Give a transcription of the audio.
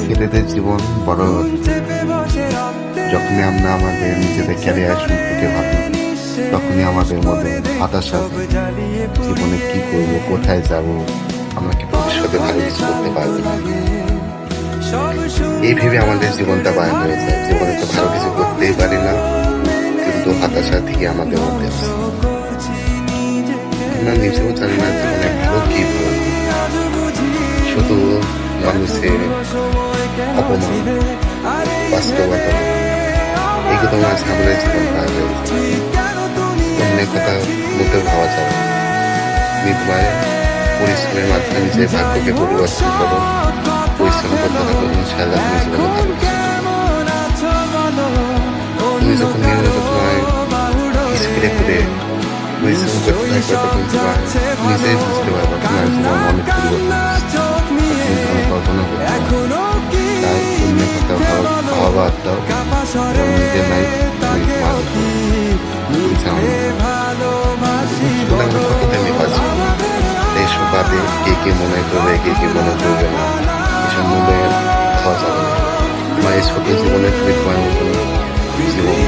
ছেলেদের জীবন বড় যখনই আমরা আমাদের নিজেদের ক্যারিয়ার সম্পর্কে ভাবি, তখনই আমাদের মধ্যে হতাশা হয়। জীবনে কি করব, কোথায় যাব, আমরা কি ভবিষ্যতে ভালো কিছু করতে পারবো না, এই ভেবে আমাদের জীবনটা বার হয়ে যায়। জীবনে তো ভালো কিছু করতেই পারি না, কিন্তু হতাশা থেকে আমাদের মধ্যে আছে। আমরা নিজেও জানি না জীবনে ভালো কি করবো। শুধু মানুষের অপমান, বাস্তবতা, এগুলো মাঝে আমাদের জীবন পার হয়ে যায়। অন্যের কথা মোটেও ভাবা যাবে না। তুমি তোমার পরিশ্রমের মাধ্যমে নিজের ভাগ্যকে পরিবর্তন করো, পরিশ্রম করতে থাকো, ইনশাআল্লাহ তুমি জীবনে ভালো কিছু করবে। তুমি যখন নিয়মিত তোমার স্কিলে করে পরিশ্রম করতে থাকবে, তখন তোমার নিজেই বুঝতে পারবে তোমার জীবন অনেক পরিবর্তন হচ্ছে। তুমি তোমার কল্পনা করতে পারো। তাই অন্যের কথা ভাবা বাদ দাও এবং নিজের লাইফ তুমি তোমার পরিচালনা করো। আমরা কতদিনই বাঁচি, এসব বাদে কে কে মনে করবে, কে কে মনে করবে না, এসব মনে খাওয়া যাবে না। তোমার এই ছোট জীবনে তুমি তোমার মতো জীবন